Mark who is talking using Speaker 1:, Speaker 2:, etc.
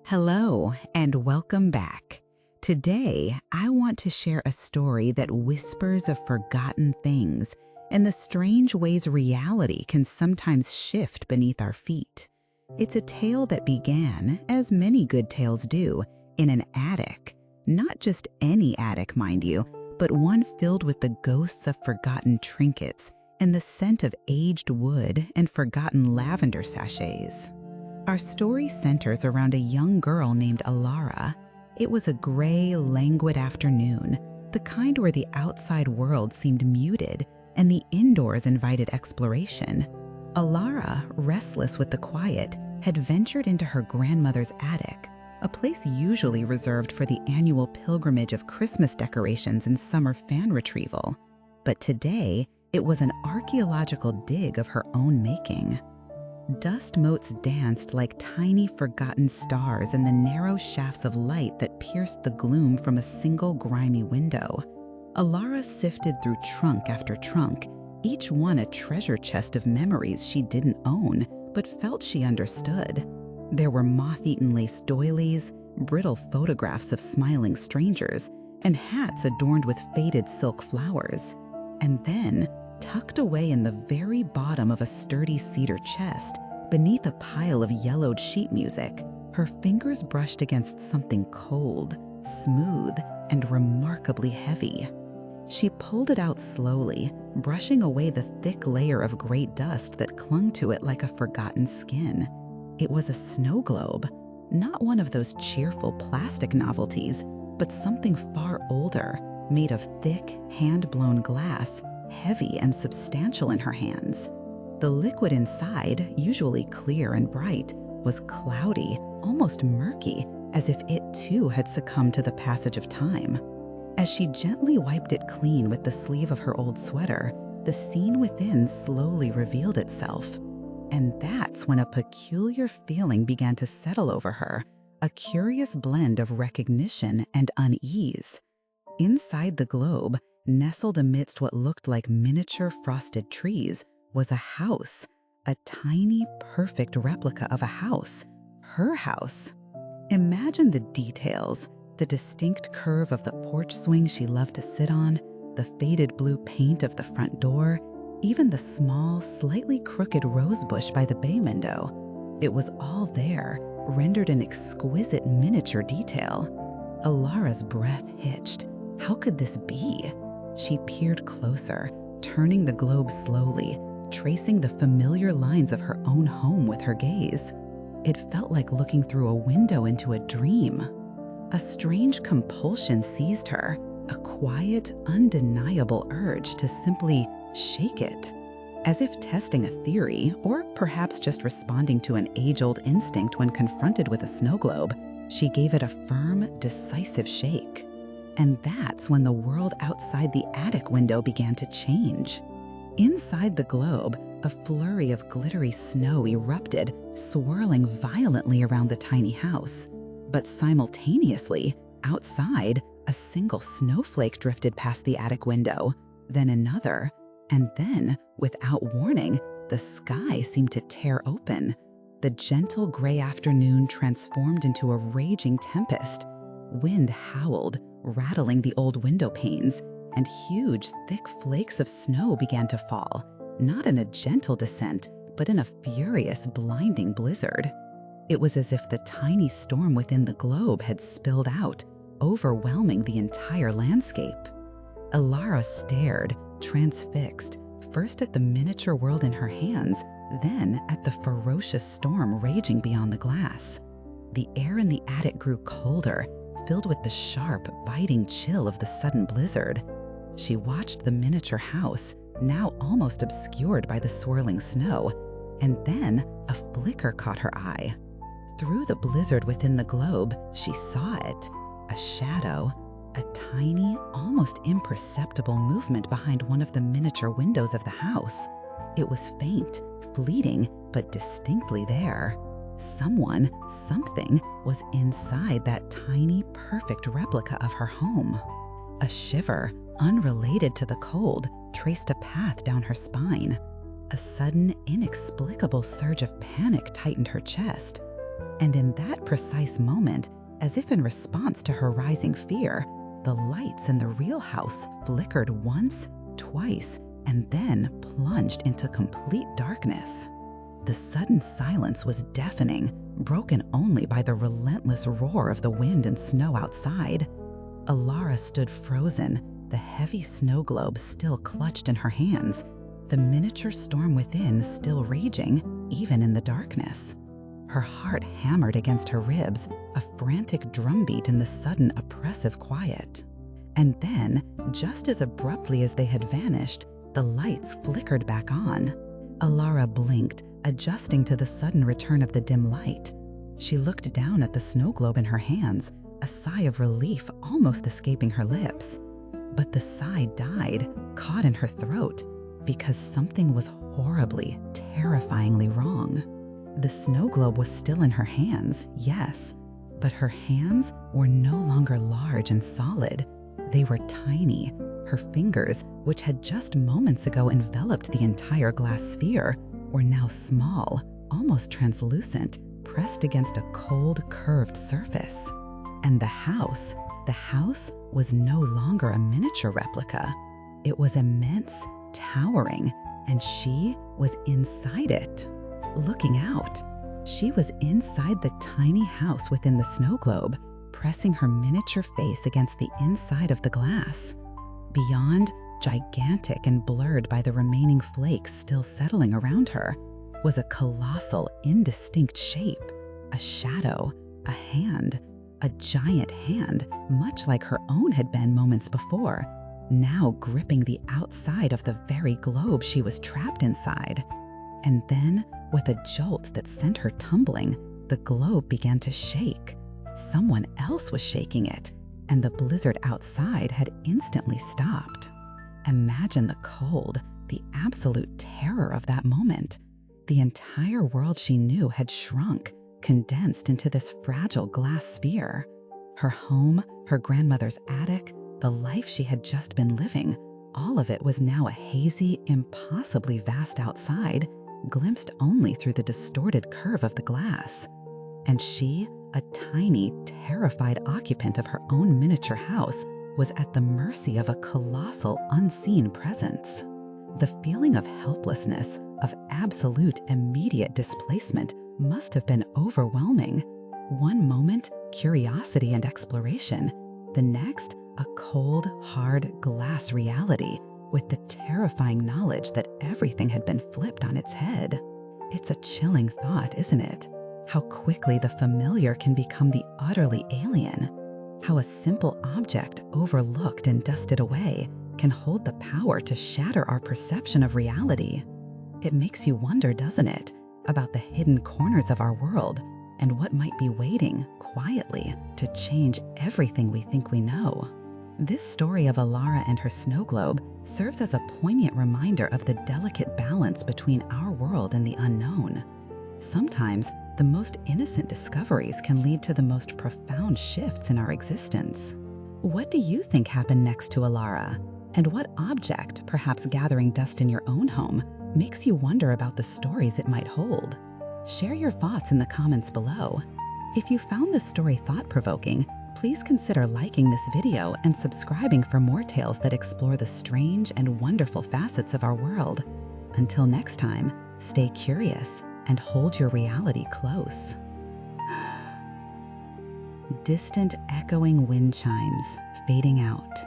Speaker 1: Hello, and welcome back. Today, I want to share a story that whispers of forgotten things and the strange ways reality can sometimes shift beneath our feet. It's a tale that began, as many good tales do, in an attic. Not just any attic, mind you, but one filled with the ghosts of forgotten trinkets and the scent of aged wood and forgotten lavender sachets. Our story centers around a young girl named Alara. It was a gray, languid afternoon, the kind where the outside world seemed muted and the indoors invited exploration. Alara, restless with the quiet, had ventured into her grandmother's attic, a place usually reserved for the annual pilgrimage of Christmas decorations and summer fan retrieval. But today, it was an archaeological dig of her own making. Dust motes danced like tiny forgotten stars in the narrow shafts of light that pierced the gloom from a single grimy window. Alara sifted through trunk after trunk, each one a treasure chest of memories she didn't own, but felt she understood. There were moth-eaten lace doilies, brittle photographs of smiling strangers, and hats adorned with faded silk flowers. And then, tucked away in the very bottom of a sturdy cedar chest, beneath a pile of yellowed sheet music, her fingers brushed against something cold, smooth, and remarkably heavy. She pulled it out slowly, brushing away the thick layer of great dust that clung to it like a forgotten skin. It was a snow globe, not one of those cheerful plastic novelties, but something far older, made of thick, hand-blown glass, heavy and substantial in her hands. The liquid inside, usually clear and bright, was cloudy, almost murky, as if it too had succumbed to the passage of time. As she gently wiped it clean with the sleeve of her old sweater, the scene within slowly revealed itself. And that's when a peculiar feeling began to settle over her, a curious blend of recognition and unease. Inside the globe, nestled amidst what looked like miniature frosted trees, was a house, a tiny, perfect replica of a house, her house. Imagine the details, the distinct curve of the porch swing she loved to sit on, the faded blue paint of the front door, even the small, slightly crooked rose bush by the bay window. It was all there, rendered in exquisite miniature detail. Alara's breath hitched. How could this be? She peered closer, turning the globe slowly, tracing the familiar lines of her own home with her gaze. It felt like looking through a window into a dream. A strange compulsion seized her, a quiet, undeniable urge to simply shake it. As if testing a theory, or perhaps just responding to an age-old instinct when confronted with a snow globe, she gave it a firm, decisive shake. And that's when the world outside the attic window began to change. Inside the globe, a flurry of glittery snow erupted, swirling violently around the tiny house. But simultaneously, outside, a single snowflake drifted past the attic window, then another, and then, without warning, the sky seemed to tear open. The gentle gray afternoon transformed into a raging tempest. Wind howled, rattling the old window panes, and huge, thick flakes of snow began to fall, not in a gentle descent, but in a furious, blinding blizzard. It was as if the tiny storm within the globe had spilled out, overwhelming the entire landscape. Alara stared, transfixed, first at the miniature world in her hands, then at the ferocious storm raging beyond the glass. The air in the attic grew colder, filled with the sharp, biting chill of the sudden blizzard. She watched the miniature house, now almost obscured by the swirling snow, and then a flicker caught her eye. Through the blizzard within the globe, she saw it, a shadow, a tiny, almost imperceptible movement behind one of the miniature windows of the house. It was faint, fleeting, but distinctly there. Someone, something, was inside that tiny, perfect replica of her home. A shiver, unrelated to the cold, traced a path down her spine. A sudden, inexplicable surge of panic tightened her chest. And in that precise moment, as if in response to her rising fear, the lights in the real house flickered once, twice, and then plunged into complete darkness. The sudden silence was deafening, broken only by the relentless roar of the wind and snow outside. Alara stood frozen, the heavy snow globe still clutched in her hands, the miniature storm within still raging, even in the darkness. Her heart hammered against her ribs, a frantic drumbeat in the sudden oppressive quiet. And then, just as abruptly as they had vanished, the lights flickered back on. Alara blinked, adjusting to the sudden return of the dim light. She looked down at the snow globe in her hands, a sigh of relief almost escaping her lips. But the sigh died, caught in her throat, because something was horribly, terrifyingly wrong. The snow globe was still in her hands, yes, but her hands were no longer large and solid. They were tiny. Her fingers, which had just moments ago enveloped the entire glass sphere, were now small, almost translucent, pressed against a cold, curved surface. And the house was no longer a miniature replica. It was immense, towering, and she was inside it. Looking out, she was inside the tiny house within the snow globe, pressing her miniature face against the inside of the glass. Beyond, gigantic and blurred by the remaining flakes still settling around her, was a colossal, indistinct shape, a shadow, a hand, a giant hand, much like her own had been moments before, now gripping the outside of the very globe she was trapped inside. And then, with a jolt that sent her tumbling, the globe began to shake. Someone else was shaking it, and the blizzard outside had instantly stopped. Imagine the cold, the absolute terror of that moment. The entire world she knew had shrunk, condensed into this fragile glass sphere. Her home, her grandmother's attic, the life she had just been living, all of it was now a hazy, impossibly vast outside, glimpsed only through the distorted curve of the glass. And she, a tiny, terrified occupant of her own miniature house, was at the mercy of a colossal, unseen presence. The feeling of helplessness, of absolute, immediate displacement must have been overwhelming. One moment, curiosity and exploration. The next, a cold, hard glass reality, with the terrifying knowledge that everything had been flipped on its head. It's a chilling thought, isn't it? How quickly the familiar can become the utterly alien. How a simple object, overlooked and dusted away, can hold the power to shatter our perception of reality. It makes you wonder, doesn't it, about the hidden corners of our world and what might be waiting, quietly, to change everything we think we know. This story of Alara and her snow globe serves as a poignant reminder of the delicate balance between our world and the unknown. Sometimes, the most innocent discoveries can lead to the most profound shifts in our existence. What do you think happened next to Alara? And what object, perhaps gathering dust in your own home, makes you wonder about the stories it might hold? Share your thoughts in the comments below. If you found this story thought-provoking, please consider liking this video and subscribing for more tales that explore the strange and wonderful facets of our world. Until next time, stay curious and hold your reality close. Distant echoing wind chimes fading out.